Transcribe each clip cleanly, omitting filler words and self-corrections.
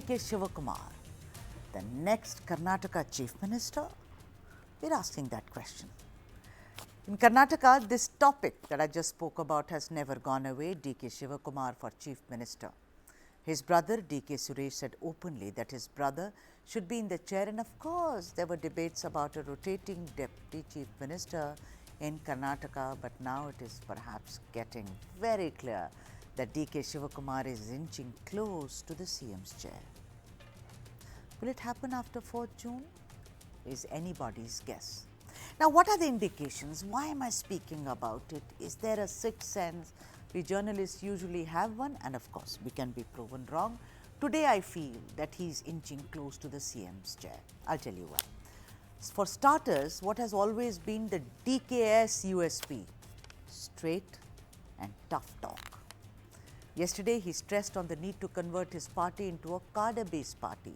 DK Shivakumar the next Karnataka Chief Minister? We're asking that question. In Karnataka, this topic that I just spoke about has never gone away. DK Shivakumar for Chief Minister. His brother DK Suresh said openly that his brother should be in the chair, and of course there were debates about a rotating Deputy Chief Minister in Karnataka, but now it is perhaps getting very clear that DK Shivakumar is inching close to the CM's chair. Will it happen after 4th June? Is anybody's guess. Now, what are the indications? Why am I speaking about it? Is there a sixth sense? We journalists usually have one, and of course, we can be proven wrong. Today, I feel that he's inching close to the CM's chair. I'll tell you why. For starters, what has always been the DKS USP? Straight and tough talk. Yesterday, he stressed on the need to convert his party into a cadre-based party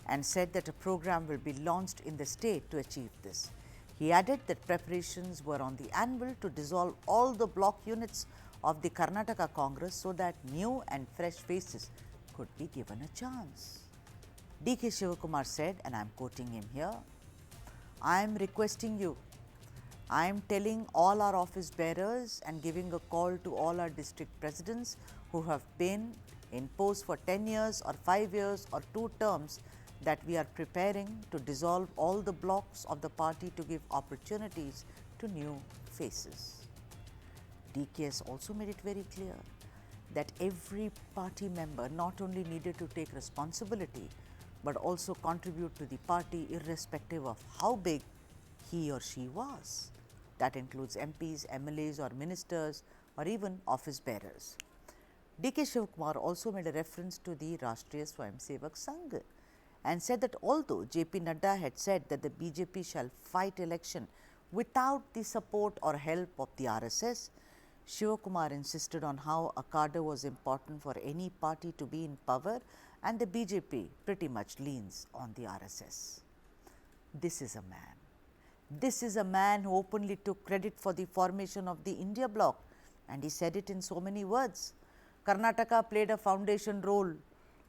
and said that a program will be launched in the state to achieve this. He added that preparations were on the anvil to dissolve all the block units of the Karnataka Congress so that new and fresh faces could be given a chance. DK Shivakumar said, and I am quoting him here, "I am requesting you, I am telling all our office bearers and giving a call to all our district presidents who have been in post for 10 years or 5 years or 2 terms that we are preparing to dissolve all the blocks of the party to give opportunities to new faces." DKS also made it very clear that every party member not only needed to take responsibility but also contribute to the party irrespective of how big he or she was. That includes MPs, MLAs or ministers or even office bearers. DK Shivakumar also made a reference to the Rashtriya Swayamsevak Sangh and said that although JP Nadda had said that the BJP shall fight election without the support or help of the RSS, Shivakumar insisted on how a cadre was important for any party to be in power, and the BJP pretty much leans on the RSS. This is a man. This is a man who openly took credit for the formation of the India bloc, and he said it in so many words. Karnataka played a foundation role.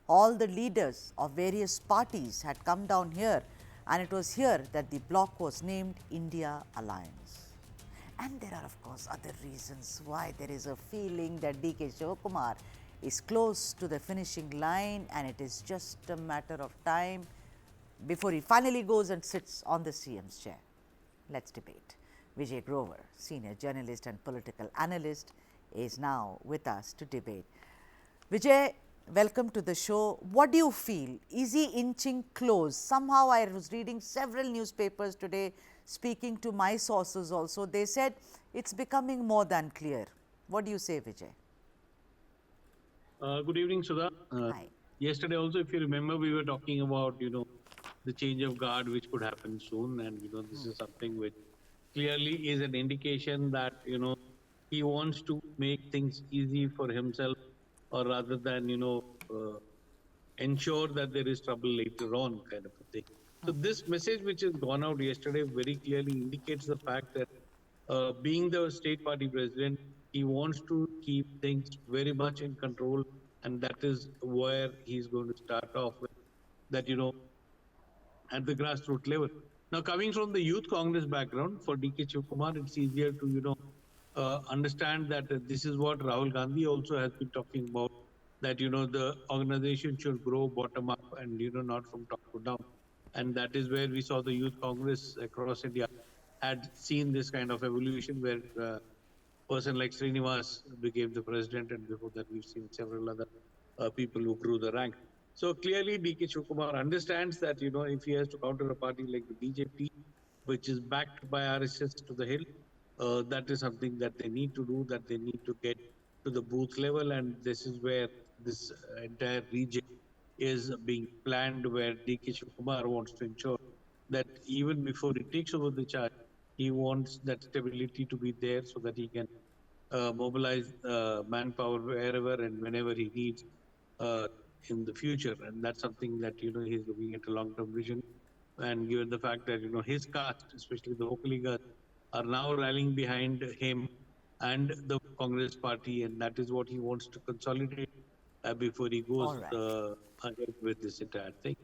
All the leaders of various parties had come down here, and it was here that the bloc was named India Alliance. And there are of course other reasons why there is a feeling that DK Shivakumar is close to the finishing line, and it is just a matter of time before he finally goes and sits on the CM's chair. Let's debate. Vijay Grover, senior journalist and political analyst, is now with us to debate. Vijay, welcome to the show. What do you feel? Is he inching close? Somehow I was reading several newspapers today, speaking to my sources also. They said it's becoming more than clear. What do you say, Vijay? Good evening, Sudha. Hi. Yesterday also, if you remember, we were talking about, the change of guard which could happen soon. And, this is something which clearly is an indication that, he wants to make things easy for himself, or rather than, ensure that there is trouble later on, kind of a thing. So this message which has gone out yesterday very clearly indicates the fact that being the state party president, he wants to keep things very much in control, and that is where he's going to start off with that, at the grassroots level. Now, coming from the youth Congress background, for DK Shivakumar, it's easier to, understand that this is what Rahul Gandhi also has been talking about, that, the organization should grow bottom up and, not from top to down. And that is where we saw the youth Congress across India had seen this kind of evolution where person like Srinivas became the president, and before that we've seen several other people who grew the rank. So clearly DK Shivakumar understands that, if he has to counter a party like the BJP, which is backed by RSS to the hill, that is something that they need to do, that they need to get to the booth level, and this is where this entire region is being planned, where DK Shivakumar wants to ensure that even before he takes over the charge, he wants that stability to be there so that he can mobilize manpower wherever and whenever he needs uh, in the future. And that's something that, he's looking at a long-term vision. And given the fact that, his caste, especially the Vokaligas, are now rallying behind him and the Congress party, and that is what he wants to consolidate before he goes All right. ahead with this entire thing.